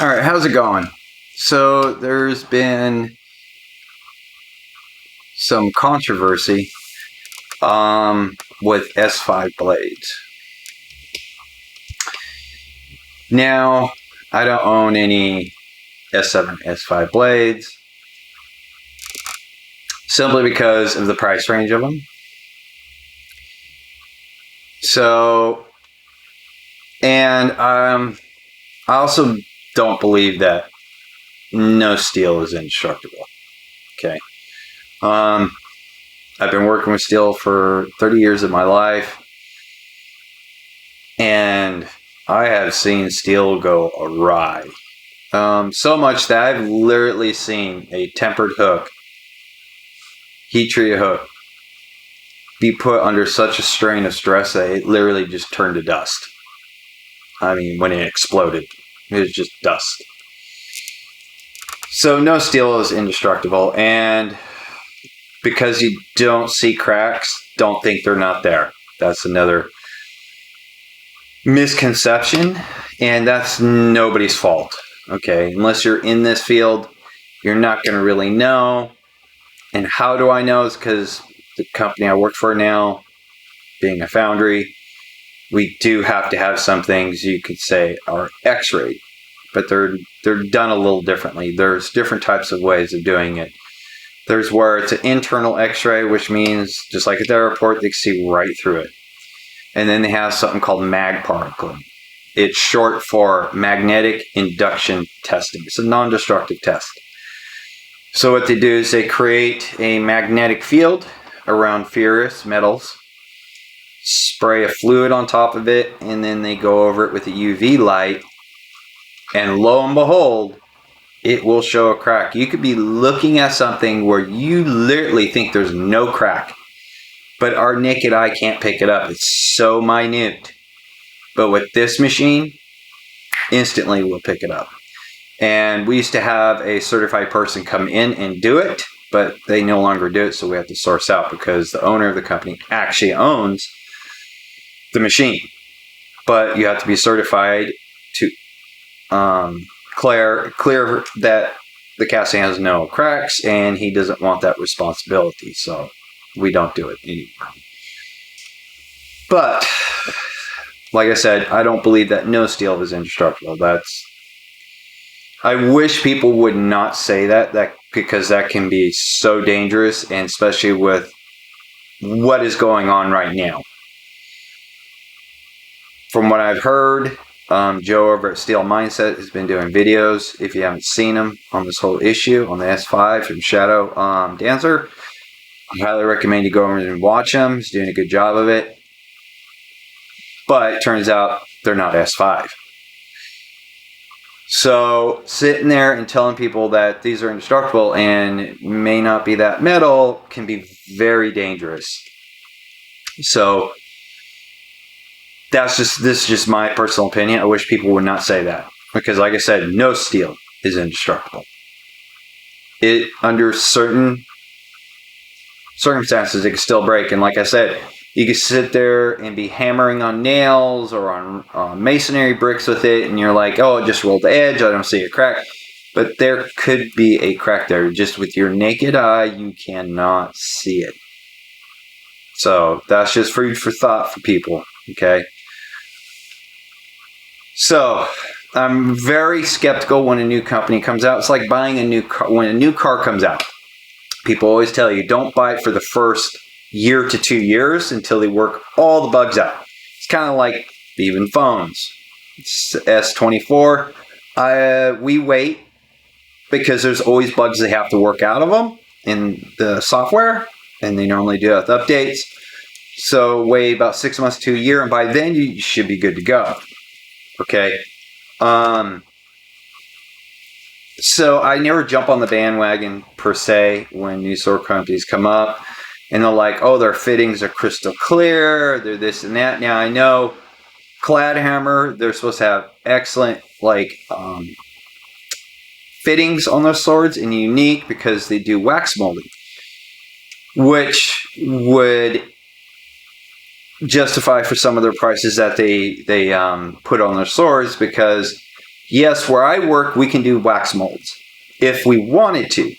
All right, how's it going? So there's been some controversy with S5 blades. Now, I don't own any S7, S5 blades simply because of the price range of them. So, and I also don't believe that no steel is indestructible. Okay. I've been working with steel for 30 years of my life, and I have seen steel go awry. So much that I've literally seen a tempered hook, heat treated hook, be put under such a strain of stress that it literally just turned to dust. I mean, when it exploded, it was just dust. So no steel is indestructible, and because you don't see cracks, don't think they're not there. That's another misconception, and that's nobody's fault. Okay, unless you're in this field, you're not going to really know. And how do I know? Is because the company I work for now, being a foundry, we do have to have some things you could say are x-rayed, but they're done a little differently. There's different types of ways of doing it. There's where it's an internal x-ray, which means just like at the airport, they can see right through it. And then they have something called mag particling. It's short for magnetic induction testing. It's a non-destructive test. So what they do is they create a magnetic field around ferrous metals, spray a fluid on top of it, and then they go over it with a UV light, and lo and behold, it will show a crack. You could be looking at something where you literally think there's no crack, but our naked eye can't pick it up. It's so minute. But with this machine, instantly we'll pick it up. And we used to have a certified person come in and do it, but they no longer do it, so we have to source out because the owner of the company actually owns the machine. But you have to be certified to clear that the casting has no cracks, and he doesn't want that responsibility, so we don't do it anymore. But like I said, I don't believe that no steel is indestructible. I wish people would not say that because that can be so dangerous, and especially with what is going on right now. From what I've heard, Joe over at Steel Mindset has been doing videos. If you haven't seen him on this whole issue on the S5 from Shadow Dancer, I highly recommend you go over and watch him. He's doing a good job of it. But it turns out they're not S5. So sitting there and telling people that these are indestructible and may not be that metal can be very dangerous. So this is just my personal opinion. I wish people would not say that, because like I said, no steel is indestructible. It, under certain circumstances, it can still break. And like I said, you can sit there and be hammering on nails or on masonry bricks with it, and you're like, oh, it just rolled the edge, I don't see a crack. But there could be a crack there. Just with your naked eye, you cannot see it. So that's just food for thought for people, okay? So I'm very skeptical when a new company comes out. It's like buying a new car. When a new car comes out, people always tell you, don't buy it for the first year to 2 years until they work all the bugs out. It's kind of like even phones. It's S24. We wait because there's always bugs they have to work out of them in the software, and they normally do it with updates. So wait about 6 months to a year, and by then you should be good to go. Okay. So I never jump on the bandwagon per se when new store companies come up. And they're like, oh, their fittings are crystal clear, they're this and that. Now, I know Cladhammer, they're supposed to have excellent, fittings on their swords, and unique because they do wax molding, which would justify for some of their prices that they put on their swords, because Yes, where I work, we can do wax molds if we wanted to,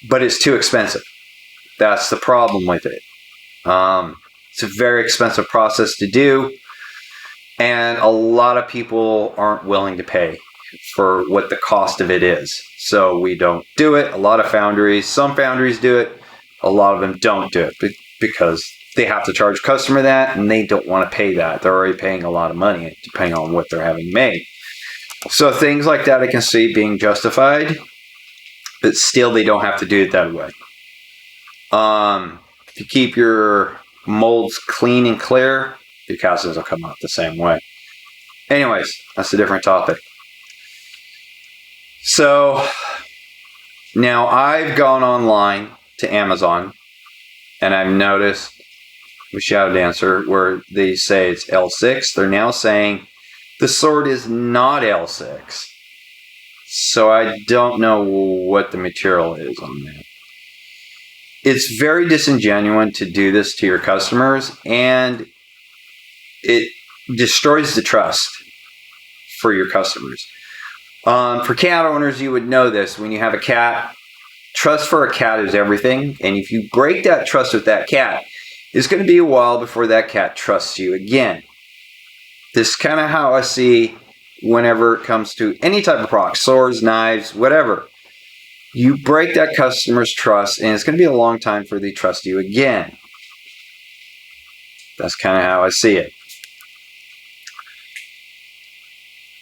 but it's too expensive. That's the problem with it. It's a very expensive process to do, and a lot of people aren't willing to pay for what the cost of it is. So we don't do it. A lot of foundries, some foundries do it. A lot of them don't do it because they have to charge customer that, and they don't want to pay that. They're already paying a lot of money depending on what they're having made. So things like that I can see being justified, but still they don't have to do it that way. If you keep your molds clean and clear, your castings will come out the same way. Anyways, that's a different topic. So now I've gone online to Amazon and I've noticed with Shadow Dancer where they say it's L6. They're now saying the sword is not L6. So I don't know what the material is on that. It's very disingenuous to do this to your customers, and it destroys the trust for your customers. For cat owners, you would know this. When you have a cat, trust for a cat is everything. And if you break that trust with that cat, it's going to be a while before that cat trusts you again. This is kind of how I see whenever it comes to any type of product, swords, knives, whatever. You break that customer's trust, and it's going to be a long time before they trust you again. That's kind of how I see it.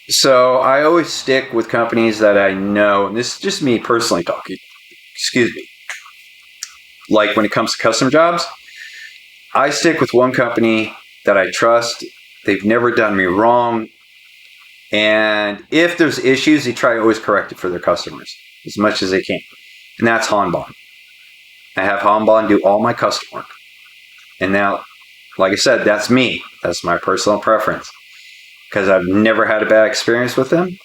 So I always stick with companies that I know, and this is just me personally talking, excuse me. Like when it comes to custom jobs, I stick with one company that I trust. They've never done me wrong. And if there's issues, they try to always correct it for their customers as much as they can. And that's Hanbon. I have Hanbon do all my custom work. And now, like I said, that's me. That's my personal preference. Because I've never had a bad experience with them.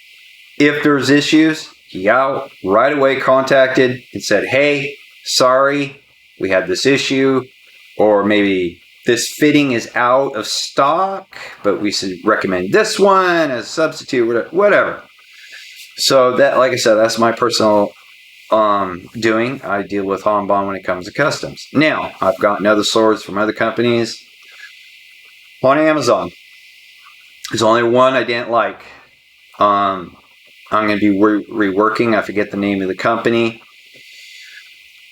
If there's issues, yeah, right away contacted and said, hey, sorry, we had this issue. Or maybe this fitting is out of stock, but we should recommend this one as a substitute, whatever. So that, like I said, that's my personal doing. I deal with Hanbon when it comes to customs. Now, I've gotten other swords from other companies on Amazon. There's only one I didn't like. I'm going to be reworking. I forget the name of the company.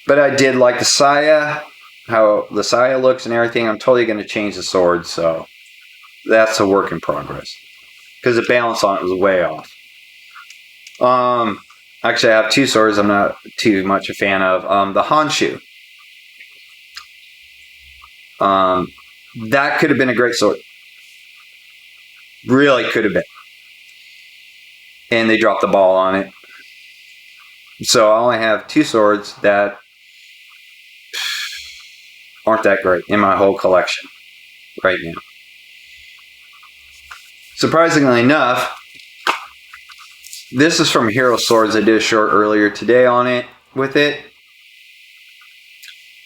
But I did like the saya, how the saya looks and everything. I'm totally going to change the sword. So that's a work in progress. Because the balance on it was way off. Actually, I have two swords I'm not too much a fan of. The Honshu. That could have been a great sword. Really could have been. And they dropped the ball on it. So I only have two swords that aren't that great in my whole collection right now. Surprisingly enough, this is from Hero Swords. I did a short earlier today on it with it.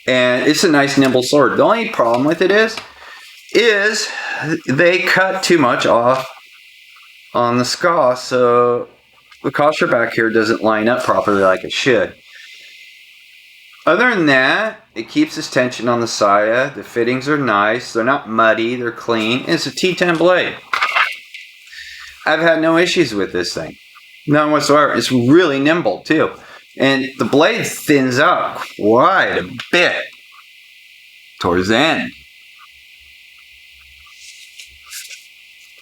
And it's a nice nimble sword. The only problem with it is they cut too much off on the scaw, so the kosher back here doesn't line up properly like it should. Other than that, it keeps its tension on the saya. The fittings are nice. They're not muddy. They're clean. And it's a T10 blade. I've had no issues with this thing. None whatsoever. It's really nimble too. And the blade thins out quite a bit towards the end.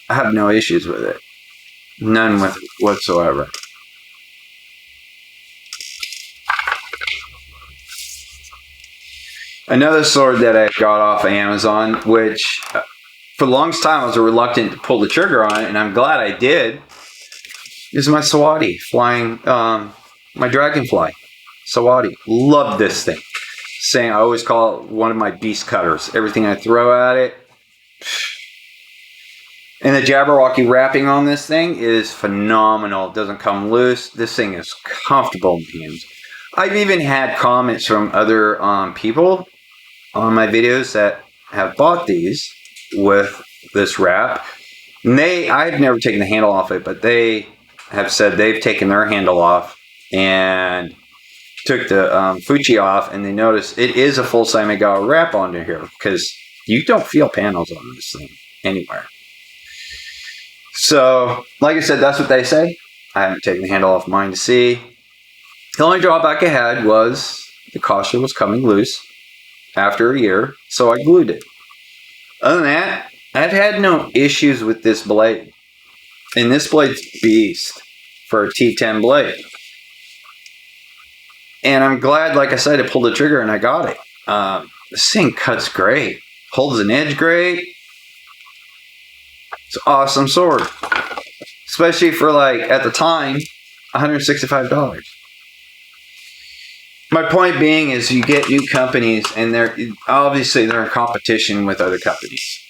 I have no issues with it. None whatsoever. Another sword that I got off of Amazon, which for the longest time I was reluctant to pull the trigger on it, and I'm glad I did, is my Sawadi flying, my dragonfly. Sawadi. Love this thing. I always call it one of my beast cutters. Everything I throw at it. And the Jabberwocky wrapping on this thing is phenomenal. It doesn't come loose. This thing is comfortable in hands. I've even had comments from other people on my videos that have bought these with this wrap. And I've never taken the handle off it, but they have said they've taken their handle off and took the Fuji off, and they noticed it is a full Saimegawa wrap onto here because you don't feel panels on this thing anywhere. So, like I said, that's what they say. I haven't taken the handle off mine to see. The only drawback I had was the caulker was coming loose after a year, so I glued it. Other than that, I've had no issues with this blade. And this blade's beast for a T10 blade. And I'm glad, like I said, I pulled the trigger and I got it. This thing cuts great. Holds an edge great. It's an awesome sword. Especially for, like, at the time, $165. My point being is you get new companies and they're in competition with other companies.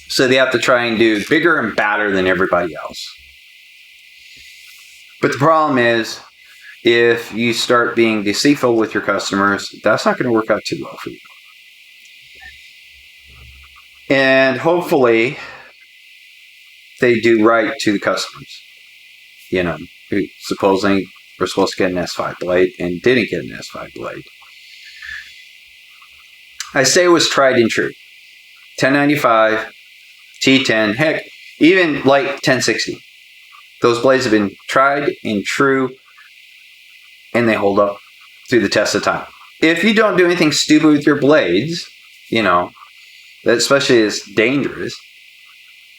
So they have to try and do bigger and badder than everybody else. But the problem is, if you start being deceitful with your customers, that's not going to work out too well for you. And hopefully, they do right to the customers. You know, who supposedly were supposed to get an S5 blade and didn't get an S5 blade. I say it was tried and true. 1095, T10, heck, even like 1060. Those blades have been tried and true, and they hold up through the test of time. If you don't do anything stupid with your blades, you know, that especially is dangerous,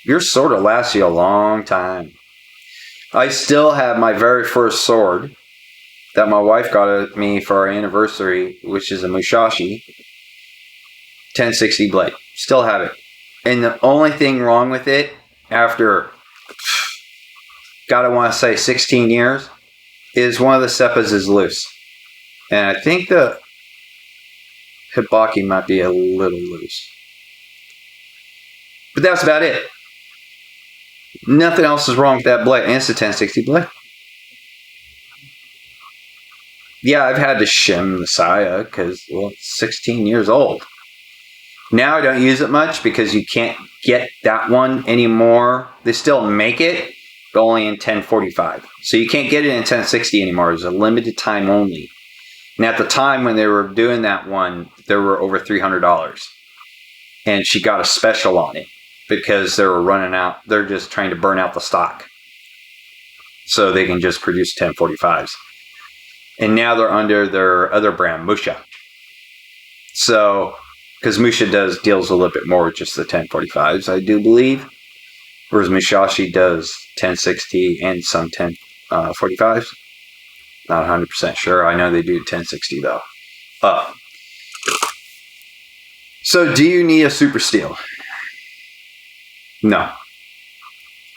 your sword will last you a long time. I still have my very first sword that my wife got me for our anniversary, which is a Musashi 1060 blade. Still have it. And the only thing wrong with it, after, gotta want to say 16 years, is one of the seppas is loose. And I think the hibaki might be a little loose. But that's about it. Nothing else is wrong with that blade. And it's a 1060 blade. Yeah, I've had to shim the saya because, well, it's 16 years old. Now I don't use it much because you can't get that one anymore. They still make it, but only in 1045. So you can't get it in 1060 anymore. It's a limited time only. And at the time when they were doing that one, there were over $300. And she got a special on it because they were running out. They're just trying to burn out the stock so they can just produce 1045s. And now they're under their other brand, Musha. So, because Musha deals a little bit more with just the 1045s, I do believe. Whereas Musashi does 1060 and some 1045s. Not 100% sure. I know they do 1060 though. So do you need a super steel? No.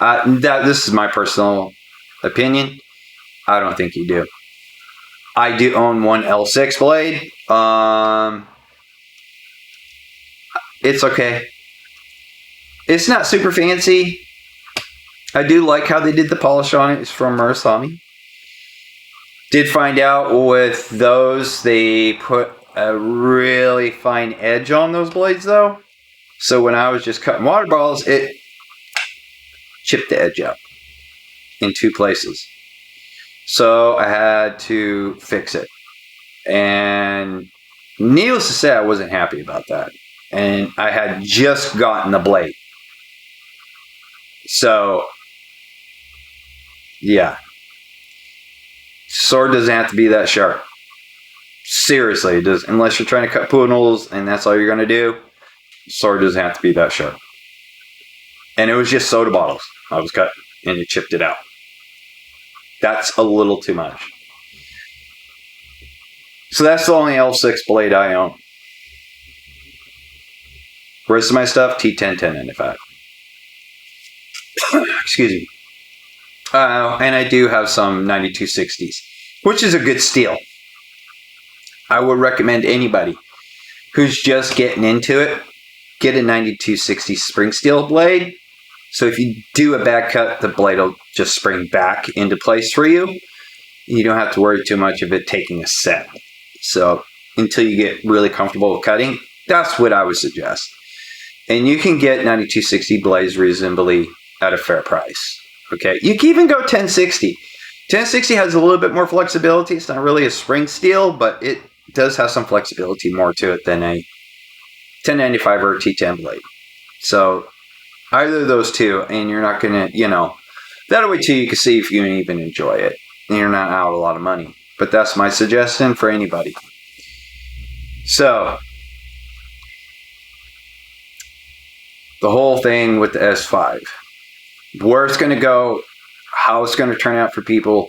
This is my personal opinion. I don't think you do. I do own one L6 blade. It's okay. It's not super fancy. I do like how they did the polish on it. It's from Murasami. Did find out with those, they put a really fine edge on those blades though. So when I was just cutting water balls, it chipped the edge up in two places. So I had to fix it. And needless to say, I wasn't happy about that. And I had just gotten the blade. So, yeah. Sword doesn't have to be that sharp. Seriously, it does. Unless you're trying to cut poodles and that's all you're going to do. Sword doesn't have to be that sharp. And it was just soda bottles I was cutting. And it chipped it out. That's a little too much. So that's the only L6 blade I own. The rest of my stuff, T10, 1095. Excuse me. And I do have some 9260s, which is a good steel. I would recommend anybody who's just getting into it, get a 9260 spring steel blade. So if you do a bad cut, the blade will just spring back into place for you. You don't have to worry too much of it taking a set. So until you get really comfortable with cutting, that's what I would suggest. And you can get 9260 blades reasonably at a fair price. Okay, you can even go 1060. 1060 has a little bit more flexibility. It's not really a spring steel, but it does have some flexibility more to it than a 1095 or a T10 blade. So either of those two, and you're not going to, that way too you can see if you even enjoy it. And you're not out a lot of money. But that's my suggestion for anybody. So, the whole thing with the S5. Where it's going to go, how it's going to turn out for people,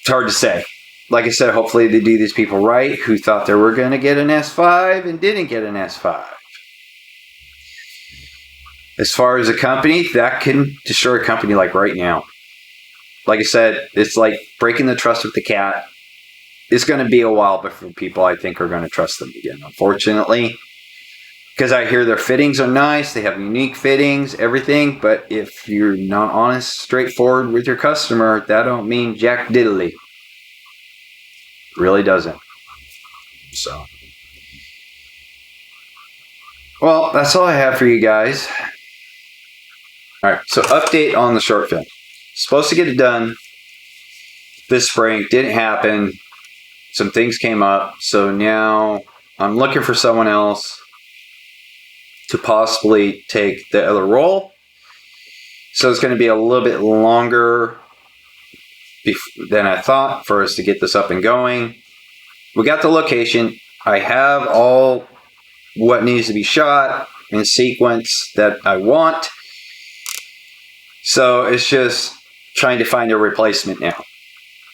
it's hard to say. Like I said, hopefully they do these people right who thought they were going to get an S5 and didn't get an S5. As far as a company, that can destroy a company like right now. Like I said, it's like breaking the trust with the cat. It's going to be a while before people, I think, are going to trust them again, unfortunately. Because I hear their fittings are nice, they have unique fittings, everything, but if you're not honest, straightforward with your customer, that don't mean jack diddly. Really doesn't. So. Well, that's all I have for you guys. Alright, so update on the short film. Supposed to get it done this spring, didn't happen. Some things came up, so now I'm looking for someone else to possibly take the other role. So it's going to be a little bit longer than I thought for us to get this up and going. We got the location. I have all what needs to be shot in sequence that I want. So it's just trying to find a replacement now.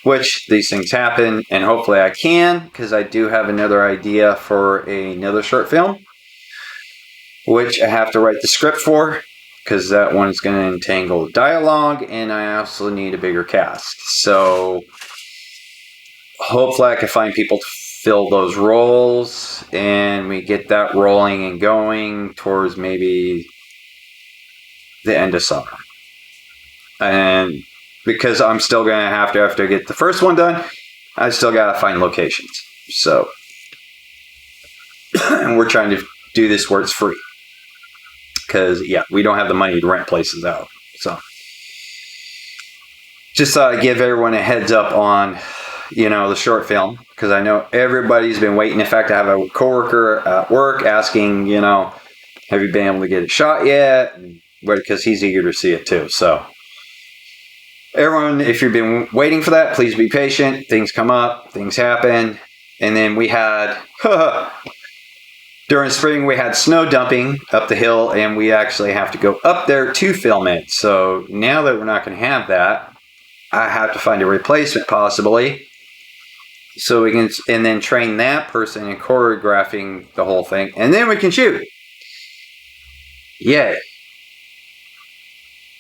Which these things happen, and hopefully I can, because I do have another idea for another short film, which I have to write the script for, because that one's going to entangle the dialogue, and I also need a bigger cast. So hopefully I can find people to fill those roles, and we get that rolling and going towards maybe the end of summer. And because I'm still going to have to, after I get the first one done, I still got to find locations. So, and we're trying to do this where it's free. Because, yeah, we don't have the money to rent places out. So, just thought I'd give everyone a heads up on, the short film. Because I know everybody's been waiting. In fact, I have a coworker at work asking, have you been able to get it shot yet? Because he's eager to see it too. So, everyone, if you've been waiting for that, please be patient. Things come up, things happen. And then we had, during spring, we had snow dumping up the hill, and we actually have to go up there to film it. So now that we're not going to have that, I have to find a replacement possibly. So we can, and then train that person in choreographing the whole thing. And then we can shoot. Yay.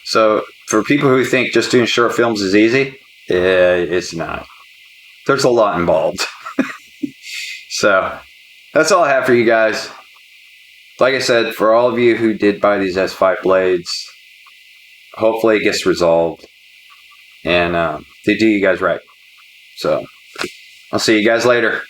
So for people who think just doing short films is easy, it's not. There's a lot involved. So that's all I have for you guys. Like I said, for all of you who did buy these S5 blades, hopefully it gets resolved. And they do you guys right. So I'll see you guys later.